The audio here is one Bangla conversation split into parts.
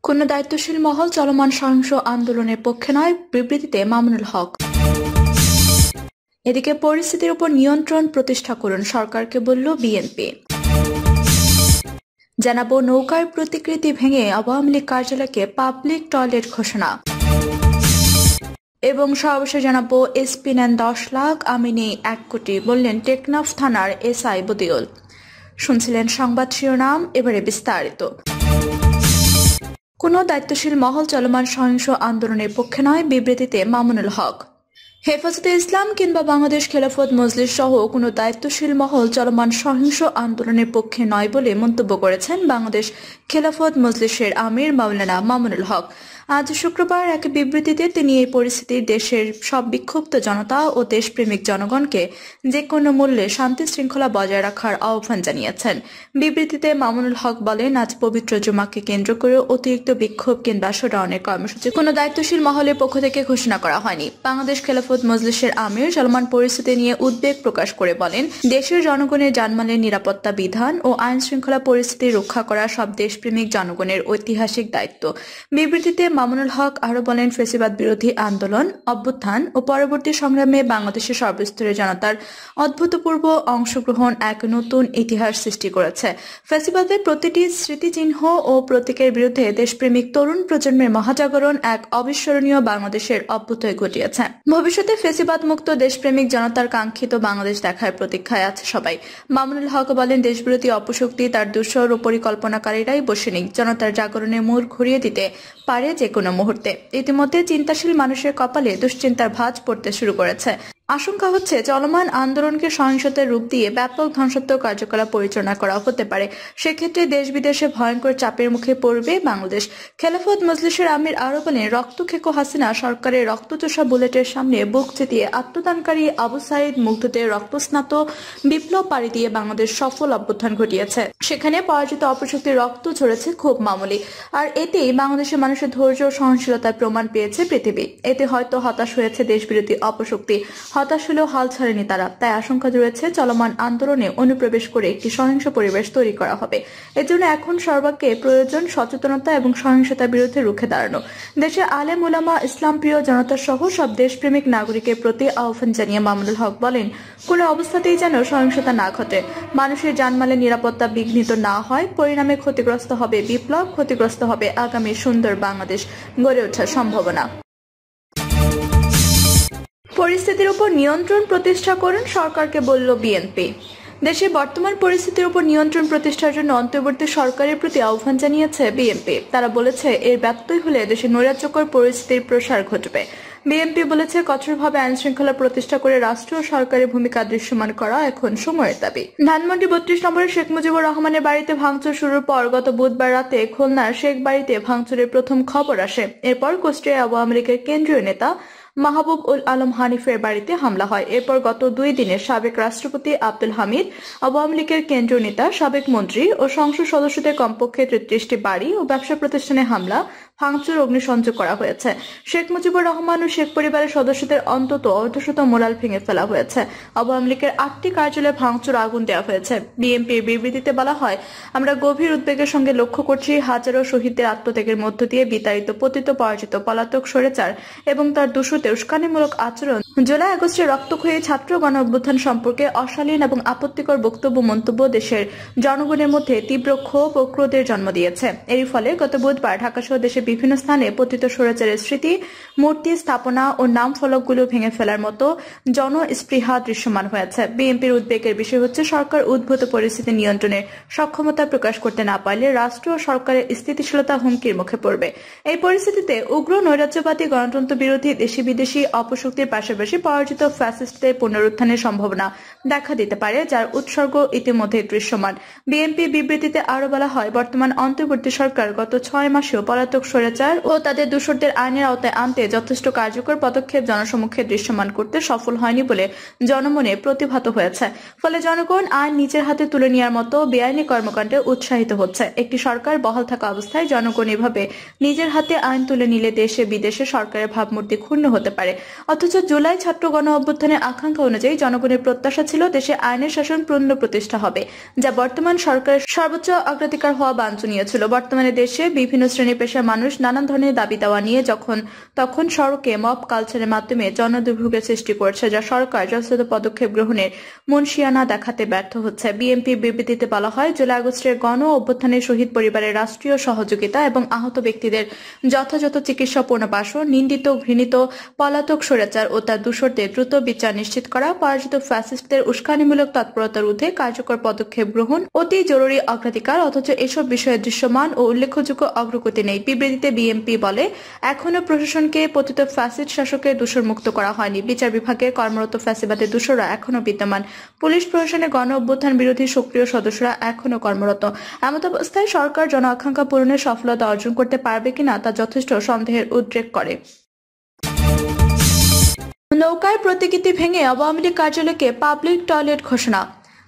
কোন দায়িত্বশীল মহল চলমান সহিংস আন্দোলনের পক্ষে নয়, বিবৃতিতে মামুনুল হক। এদিকে পরিস্থিতির উপর নিয়ন্ত্রণ প্রতিষ্ঠা করুন সরকারকে বলল বিএনপি। জানাবো নৌকার প্রতিকৃতি ভেঙে আওয়ামী লীগ কার্যালয়কে পাবলিক টয়লেট ঘোষণা। এবং সর্বশেষ জানাবো এসপি নেন 10 লাখ, আমি নেই 1 কোটি, বললেন টেকনাফ থানার এসআই বদিউল। শুনছিলেন সংবাদ শিরোনাম, এবারে বিস্তারিত। কোনো দায়িত্বশীল মহল চলমান সহিংস আন্দোলনের পক্ষে নয়, বিবৃতিতে মামুনুল হক। হেফাজতে ইসলাম কিংবা বাংলাদেশ খেলাফত মজলিস সহ কোনো দায়িত্বশীল মহল চলমান সহিংস আন্দোলনের পক্ষে নয় বলে মন্তব্য করেছেন বাংলাদেশ খেলাফত মজলিসের আমির মাওলানা মামুনুল হক। আজ শুক্রবার এক বিবৃতিতে তিনি এই পরিস্থিতির দেশের সব বিক্ষুব্ধ জনতা ও দেশপ্রেমিক জনগণকে যে কোনো মূল্যে শান্তি শৃঙ্খলা বজায় রাখার আহ্বান জানিয়েছেন। বিবৃতিতে মামুনুল হক বলেন, আজ পবিত্র জুমাকে কেন্দ্র করে অতিরিক্ত বিক্ষোভ কিংবা শোডাউনের কর্মসূচি কোনো দায়িত্বশীল মহলের পক্ষ থেকে ঘোষণা করা হয়নি। বাংলাদেশ খেলাফত মজলিসের আমির চলমান পরিস্থিতি নিয়ে উদ্বেগ প্রকাশ করে বলেন, দেশের জনগণের জানমালের নিরাপত্তা বিধান ও আইন শৃঙ্খলা পরিস্থিতি রক্ষা করা সব দেশপ্রেমিক জনগণের ঐতিহাসিক দায়িত্ব। বিবৃতিতে মামুনুল হক আরো বলেন, ফ্যাসিবাদ বিরোধী আন্দোলন, অভ্যুত্থান ও পরবর্তী সংগ্রামে বাংলাদেশের সর্বস্তরের জনতার অভূতপূর্ব অংশগ্রহণ এক নতুন ইতিহাস সৃষ্টি করেছে। ফ্যাসিবাদের প্রতিটি স্মৃতিচিহ্ন ও প্রতীকের বিরুদ্ধে দেশপ্রেমিক তরুণ প্রজন্মের মহাজাগরণ এক অবিস্মরণীয় বাংলাদেশের অভ্যুদয় ঘটিয়েছে। ভবিষ্যতে ফ্যাসিবাদ মুক্ত দেশপ্রেমিক জনতার কাঙ্ক্ষিত বাংলাদেশ দেখার প্রতীক্ষায় আছে সবাই। মামুনুল হক বলেন, দেশবিরোধী অপশক্তি তার দূষর ও পরিকল্পনাকারীরাই বসে নেই, জনতার জাগরণের মোড় ঘুরিয়ে দিতে পারে যে কোনো মুহূর্তে। ইতিমধ্যে চিন্তাশীল মানুষের কপালে দুশ্চিন্তার ভাঁজ পড়তে শুরু করেছে। আশঙ্কা হচ্ছে চলমান আন্দোলনকে সহিংসতার রূপ দিয়ে ব্যাপক ধ্বংসাত্মক কার্যকলাপ পরিচালনা করা হতে পারে। সেক্ষেত্রে দেশ বিদেশে ভয়ঙ্কর চাপের মুখে পড়বে বাংলাদেশ। খেলাফত মজলিসের আমির আরো বলেন, রক্তখেকো হাসিনা সরকারের রক্তচোষা বুলেটের সামনে বুক চিতিয়ে আত্মদানকারী আবু সাইদ মুগ্ধদের রক্তস্নাত বিপ্লব পাড়ি দিয়ে বাংলাদেশ সফল অভ্যুত্থান ঘটিয়েছে। সেখানে পরাজিত অপশক্তির রক্ত ঝরেছে খুব মামুলি, আর এতেই বাংলাদেশের মানুষের ধৈর্য ও সহনশীলতার প্রমাণ পেয়েছে পৃথিবী। এতে হয়তো হতাশ হয়েছে দেশবিরোধী অপশক্তি, হতাশ হলেও হাল ছাড়েনি তারা। তাই আশঙ্কা রয়েছে চলমান আন্দোলনে অনুপ্রবেশ করে একটি সহিংস পরিবেশ তৈরি করা হবে। এজন্য এখন সর্বাগ্রে প্রয়োজন সচেতনতা এবং সহিংসতার বিরুদ্ধে রুখে দাঁড়ানো। দেশের আলেম ওলামা, ইসলাম প্রিয় জনতা সহ সব দেশপ্রেমিক নাগরিকের প্রতি আহ্বান জানিয়ে মামুনুল হক বলেন, কোনো অবস্থাতেই যেন সহিংসতা না ঘটে, মানুষের জানমালের নিরাপত্তা বিঘ্নিত না হয়। পরিণামে ক্ষতিগ্রস্ত হবে বিপ্লব, ক্ষতিগ্রস্ত হবে আগামী সুন্দর বাংলাদেশ গড়ে ওঠার সম্ভাবনা। পরিস্থিতির উপর নিয়ন্ত্রণ প্রতিষ্ঠা করুন সরকারকে বলল বিএনপি। দেশের বর্তমান পরিস্থিতির উপর নিয়ন্ত্রণ প্রতিষ্ঠার জন্য অন্তর্বর্তী সরকারের প্রতি আহ্বান জানিয়েছে বিএনপি। তারা বলেছে, এর ব্যত্যয় হলে দেশে নৈরাজ্যকর পরিস্থিতির প্রসার ঘটবে। বিএনপি বলেছে, কঠোরভাবে আইন শৃঙ্খলা প্রতিষ্ঠা করে রাষ্ট্র ও সরকারের ভূমিকা দৃশ্যমান করা এখন সময়ের দাবি। ধানমন্ডি 32 নম্বরের শেখ মুজিবুর রহমানের বাড়িতে ভাঙচুর শুরুর পর গত বুধবার রাতে খুলনার শেখ বাড়িতে ভাঙচুরের প্রথম খবর আসে। এরপর কুষ্টিয়ায় আওয়ামী লীগের কেন্দ্রীয় নেতা মাহবুব উল আলম হানিফের বাড়িতে হামলা হয়। এরপর গত 2 দিনে সাবেক রাষ্ট্রপতি আব্দুল হামিদ, আওয়ামী লীগের কেন্দ্রীয় নেতা, সাবেক মন্ত্রী ও সংসদ সদস্যদের কমপক্ষে 33টি বাড়ি ও ব্যবসা প্রতিষ্ঠানে হামলা, ভাঙচুর, অগ্নিসংযোগ করা হয়েছে। শেখ মুজিবুর রহমান ও শেখ পরিবারের সদস্যদের অন্তত অর্ধশত মোরাল ভেঙে ফেলা হয়েছে। আওয়ামী লীগের 8টি কার্যালয়ে ভাঙচুর, আগুন দেওয়া হয়েছে। বিএনপির বিবৃতিতে বলা হয়, আমরা গভীর উদ্বেগের সঙ্গে লক্ষ্য করছি হাজারো শহীদদের আত্মত্যাগের মধ্য দিয়ে বিতাড়িত, পতিত, পরাজিত, পলাতক স্বৈরাচার এবং তার দূষিত উস্কানিমূলক আচরণ, জুলাই আগস্টের রক্তক্ষয়ী ছাত্র গণ অভ্যুত্থান সম্পর্কে অশালীন এবং আপত্তিকর বক্তব্য, মন্তব্য দেশের জনগণের মধ্যে তীব্র ক্ষোভ ও ক্রোধের জন্ম দিয়েছে। এর ফলে গত বুধবার ঢাকা সহ দেশের বিভিন্ন স্থানে পতিত স্বৈরাচারের স্মৃতি, মূর্তি, স্থাপনা ও নাম ফলকগুলো ভেঙে ফেলার মতো জনস্পৃহা দৃশ্যমান হয়েছে। বিএনপির উদ্বেগের বিষয় হচ্ছে, সরকার উদ্ভূত পরিস্থিতি নিয়ন্ত্রণের সক্ষমতা প্রকাশ করতে না পারলে রাষ্ট্র ও সরকারের স্থিতিশীলতা হুমকির মুখে পড়বে। এই পরিস্থিতিতে উগ্র নৈরাজ্যবাদী, গণতন্ত্র বিরোধী, দেশি বিদেশি অপশক্তির পাশাপাশি পরাজিত ফ্যাসিস্টদের পুনরুত্থানের সম্ভাবনা দেখা দিতে পারে, যার উৎসর্গ ইতিমধ্যে দৃশ্যমান। বিএনপি বিবৃতিতে আরো বলা হয়, বর্তমান অন্তর্বর্তী সরকার গত 6 মাসেও পলাতক স্বৈরাচার ও তাদের দূষরদের আইনের আওতায় আনতে যথেষ্ট কার্যকর পদক্ষেপ জনসমক্ষে দৃশ্যমান করতে সফল হয়নি বলে জনমনে প্রতিভাত হয়েছে। ফলে জনগণ আইন নিজের হাতে তুলে নেওয়ার মতো বেআইনি কর্মকাণ্ডে উৎসাহিত হচ্ছে। একটি সরকার বহাল থাকা অবস্থায় জনগণ এভাবে নিজের হাতে আইন তুলে নিলে দেশে বিদেশে সরকারের ভাবমূর্তি ক্ষুণ্ণ হতে হতে পারে। অথচ জুলাই ছাত্র গণ অভ্যুত্থানের আকাঙ্ক্ষা অনুযায়ী জনগণের প্রত্যাশা ছিল দেশে আইনের শাসন পূর্ণ প্রতিষ্ঠা হবে, যা বর্তমান সরকারের সর্বোচ্চ অগ্রাধিকার হওয়া বাঞ্ছনীয় ছিল। বর্তমানে দেশে বিভিন্ন শ্রেণী পেশার মানুষ নানান ধরনের দাবি দেওয়া নিয়ে তখন সড়কে মব কালচারের মাধ্যমে জনদুর্ভোগের সৃষ্টি করছে, যা সরকার যথাযথ পদক্ষেপ গ্রহণের মুনশিয়ানা দেখাতে ব্যর্থ হচ্ছে। বিএনপির বিবৃতিতে বলা হয়, জুলাই আগস্টের গণ অভ্যুত্থানের শহীদ পরিবারের রাষ্ট্রীয় সহযোগিতা এবং আহত ব্যক্তিদের যথাযথ চিকিৎসা পুনর্বাসন, নিন্দিত ঘৃণিত পলাতক স্বৈরাচার ও তার দূষরদের দ্রুত বিচার নিশ্চিত করা, পরাজিত ফ্যাসিস্টদের উস্কানিমূলক তৎপরতার ঊর্ধ্বে কার্যকর পদক্ষেপ গ্রহণ অতি জরুরি অগ্রাধিকার। অথচ এসব বিষয়ে দৃশ্যমান ও উল্লেখযোগ্য অগ্রগতি নেই। বিবৃতিতে বিএনপি বলে, এখনও প্রশাসনকে পতিত ফ্যাসিস্ট শাসকের দূষর মুক্ত করা হয়নি। বিচার বিভাগে কর্মরত ফ্যাসিবাদের দূষররা এখনও বিদ্যমান। পুলিশ প্রশাসনের গণ অভ্যুত্থান বিরোধী সক্রিয় সদস্যরা এখনও কর্মরত। এমত অবস্থায় সরকার জন আকাঙ্ক্ষা পূরণে সফলতা অর্জন করতে পারবে কিনা তা যথেষ্ট সন্দেহের উদ্রেক করে। নৌকায় প্রতিকৃতি ভেঙে আওয়ামী লীগ কার্যালয়কে পাবলিক টয়লেট ঘোষণা।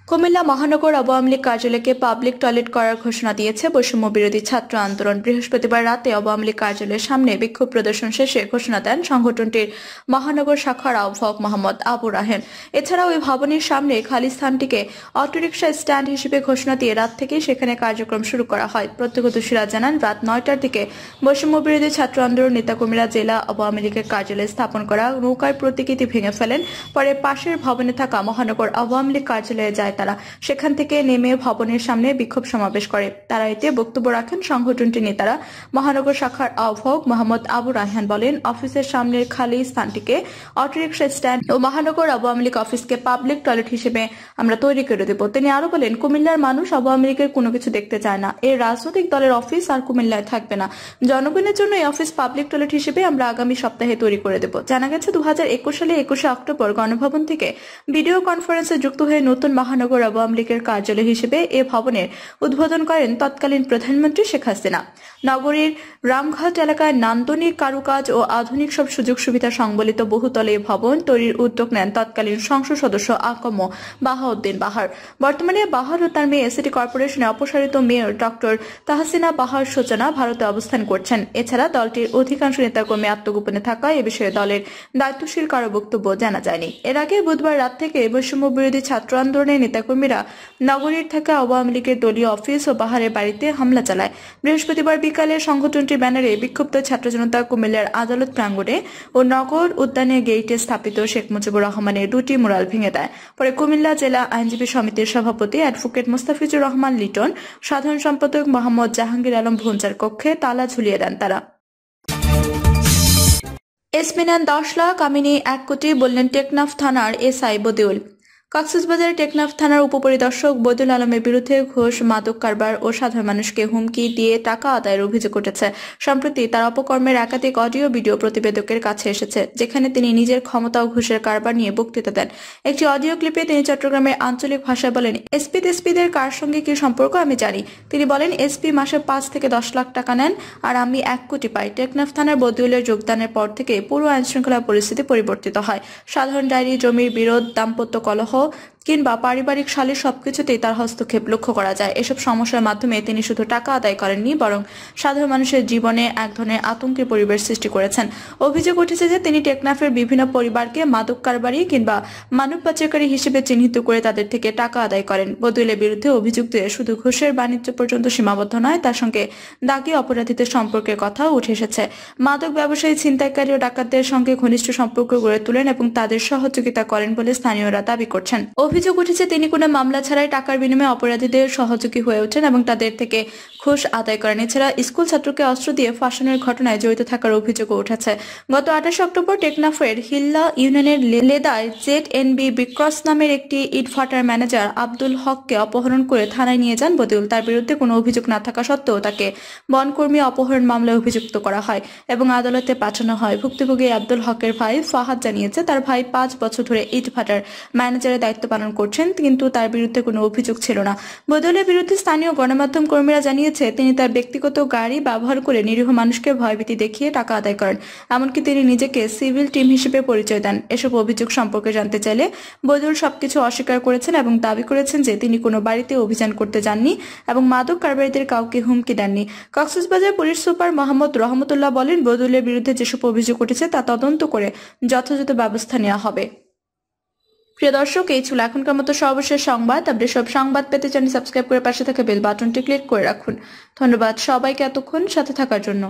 কুমিল্লা মহানগর আওয়ামী লীগ কার্যালয়কে পাবলিক টয়লেট করার ঘোষণা দিয়েছে বৈষম্য বিরোধী ছাত্র আন্দোলন। বৃহস্পতিবার রাতে আওয়ামী লীগ কার্যালয়ের সামনে বিক্ষোভ প্রদর্শন শেষে ঘোষণা দেন সংগঠনটির মহানগর শাখার আহ্বায়ক মোহাম্মদ আবু রাহেন। এছাড়াও ওই ভবনের সামনে খালি স্থানটিকে অটোরিকশা স্ট্যান্ড হিসেবে ঘোষণা দিয়ে রাত থেকেই সেখানে কার্যক্রম শুরু করা হয়। প্রত্যক্ষদর্শীরা জানান, রাত ৯টার দিকে বৈষম্য বিরোধী ছাত্র আন্দোলন নেতাকর্মীরা জেলা আওয়ামী লীগের কার্যালয়ে স্থাপন করা নৌকার প্রতিকৃতি ভেঙে ফেলেন। পরে পাশের ভবনে থাকা মহানগর আওয়ামী লীগ কার্যালয়ে যায় তারা। সেখান থেকে নেমে ভবনের সামনে বিক্ষোভ সমাবেশ করে। তারা এতে বক্তব্য রাখেন সংগঠনটির নেতারা। মহানগর শাখার আহ্বায়ক মোহাম্মদ আবু রায়হান বলেন, অফিসের সামনের খালি স্থানটিকে অটোরিকশা স্ট্যান্ড ও মহানগর আওয়ামী লীগ অফিসকে পাবলিক টয়লেট হিসেবে আমরা তৈরি করে দেব। তিনি আরো বলেন, কুমিল্লার মানুষ আওয়ামী লীগের কোনো কিছু দেখতে চায় না। এই রাজনৈতিক দলের অফিস আর কুমিল্লায় থাকবে না। জনগণের জন্য এই অফিস পাবলিক টয়লেট হিসেবে আমরা আগামী সপ্তাহে তৈরি করে দেব। জানা গেছে 2021 সালে 21 অক্টোবর গণভবন থেকে ভিডিও কনফারেন্সে যুক্ত হয়ে নতুন মহানগর আওয়ামী লীগের কার্যালয় হিসেবে এ ভবনের উদ্বোধন করেন তৎকালীন প্রধানমন্ত্রী শেখ হাসিনা। নগরীর রামঘাট এলাকায় নান্দনিক কারুকাজ ও আধুনিক সব সুযোগ সুবিধা সংবলিত বহুতলে ভবন তৈরির উদ্যোগ নেন তৎকালীন সংসদ সদস্য আকম বাহাউদ্দিন বাহার। বর্তমানে বাহার ও তার মেয়ে সিটি কর্পোরেশনের অপসারিত মেয়র ডক্টর তাহসিনা বাহার সূচনা ভারতে অবস্থান করছেন। এছাড়া দলটির অধিকাংশ নেতাকর্মী আত্মগোপনে থাকায় এ বিষয়ে দলের দায়িত্বশীল কারো বক্তব্য জানা যায়নি। এর আগে বুধবার রাত থেকে বৈষম্য বিরোধী ছাত্র আন্দোলনের নেতাকর্মীরা নগরীর থাকা আওয়ামী লীগের দলীয় অফিস ও বাহারের বাড়িতে হামলা চালায়। বৃহস্পতিবার বিকালে সংগঠনটির ব্যানারে বিক্ষুব্ধ ছাত্র জনতা কুমিল্লার আদালত প্রাঙ্গণে ও নগর উদ্যানের গেইটে স্থাপিত শেখ মুজিবুর রহমানের 2টি মুরাল ভেঙে দেয়। পরে কুমিল্লা জেলা আইনজীবী সমিতির সভাপতি অ্যাডভোকেট মোস্তাফিজুর রহমান লিটন, সাধারণ সম্পাদক মোহাম্মদ জাহাঙ্গীর আলম ভুঞ্জার কক্ষে তালা ঝুলিয়ে দেন তারা। এসপি নেন 10 লাখ, কামিনী 1 কোটি, বললেন টেকনাফ থানার এসআই বদিউল। কক্সবাজারের টেকনাফ থানার উপপরিদর্শক বদিউল আলমের বিরুদ্ধে ঘুষ, মাদক কারবার ও সাধারণ মানুষকে হুমকি দিয়ে টাকা আদায়ের অভিযোগ উঠেছে। সম্প্রতি তার অপকর্মের একাধিক অডিও ভিডিও প্রতিবেদকের কাছে এসেছে, যেখানে তিনি নিজের ক্ষমতা ও ঘুষের কারবার নিয়ে বক্তৃতা দেন। একটি অডিও ক্লিপে তিনি চট্টগ্রামের আঞ্চলিক ভাষায় বলেন, এসপিদের কার সঙ্গে কি সম্পর্ক আমি জানি। তিনি বলেন, এসপি মাসে 5 থেকে 10 লাখ টাকা নেন আর আমি 1 কোটি পাই। টেকনাফ থানার বদিউলের যোগদানের পর থেকে পুরো আইনশৃঙ্খলা পরিস্থিতি পরিবর্তিত হয়। সাধারণ ডায়েরি, জমির বিরোধ, দাম্পত্য কলহ কিংবা পারিবারিক সালিশ সবকিছুতেই তার হস্তক্ষেপ লক্ষ্য করা যায়। এসব সমস্যার মাধ্যমে তিনি শুধু টাকা আদায় করেননি, বরং সাধারণ মানুষের জীবনে এক ধরনের আতঙ্কের পরিবেশ সৃষ্টি করেছেন। অভিযোগ উঠেছে যে তিনি টেকনাফের বিভিন্ন পরিবারকে মাদক কারবারি কিংবা মানব পাচারকারী হিসেবে চিহ্নিত করে তাদের থেকে টাকা আদায় করেন। বদিউলের বিরুদ্ধে অভিযোগ দিয়ে শুধু ঘুষের বাণিজ্য পর্যন্ত সীমাবদ্ধ নয়, তার সঙ্গে দাগী অপরাধীদের সম্পর্কের কথাও উঠে এসেছে। মাদক ব্যবসায়ী, ছিনতাইকারী ও ডাকাতদের সঙ্গে ঘনিষ্ঠ সম্পর্ক গড়ে তোলেন এবং তাদের সহযোগিতা করেন বলে স্থানীয়রা দাবি করছেন। অভিযোগ উঠেছে তিনি কোনো মামলা ছাড়াই টাকার বিনিময়ে অপরাধীদের সহযোগী হয়ে ওঠেন এবং তাদের থেকে ঘুষ আদায় করেন। এছাড়া স্কুল ছাত্রকে অস্ত্র দিয়ে ফাঁসানোর ঘটনায় জড়িত থাকার অভিযোগও উঠেছে। গত 28 অক্টোবর টেকনাফের হিল্লা ইউনিয়নের লেদায় ZNB বিক্রস নামের একটি ইটভাটার ম্যানেজার আব্দুল হককে অপহরণ করে থানায় নিয়ে যান বদিউল। তার বিরুদ্ধে কোনো অভিযোগ না থাকা সত্ত্বেও তাকে বনকর্মী অপহরণ মামলায় অভিযুক্ত করা হয় এবং আদালতে পাঠানো হয়। ভুক্তভোগী আব্দুল হকের ভাই ফাহাদ জানিয়েছে, তার ভাই 5 বছর ধরে ইটভাটার ম্যানেজারের দায়িত্ব পালন পালন করছেন, কিন্তু তার বিরুদ্ধে কোনো অভিযোগ ছিল না। বদিউলের বিরুদ্ধে স্থানীয় গণমাধ্যম কর্মীরা জানিয়েছে, তিনি তার ব্যক্তিগত গাড়ি ব্যবহার করে নিরীহ মানুষকে ভয়ভীতি দেখিয়ে টাকা আদায় করেন। এমনকি তিনি নিজেকে সিভিল টিম হিসেবে পরিচয় দেন। এসব অভিযোগ সম্পর্কে জানতে চাইলে বদিউল সবকিছু অস্বীকার করেছেন এবং দাবি করেছেন যে তিনি কোনো বাড়িতে অভিযান করতে যাননি এবং মাদক কারবারিদের কাউকে হুমকি দেননি। কক্সবাজার পুলিশ সুপার মোহাম্মদ রহমতুল্লাহ বলেন, বদিউলের বিরুদ্ধে যেসব অভিযোগ উঠেছে তা তদন্ত করে যথাযথ ব্যবস্থা নেওয়া হবে। প্রিয় দর্শক, এই ছিল এখনকার মতো সর্বশেষ সংবাদ। আপনি সব সংবাদ পেতে চ্যানেল সাবস্ক্রাইব করে পাশে থাকা বেল বাটনটি ক্লিক করে রাখুন। ধন্যবাদ সবাইকে এতক্ষণ সাথে থাকার জন্য।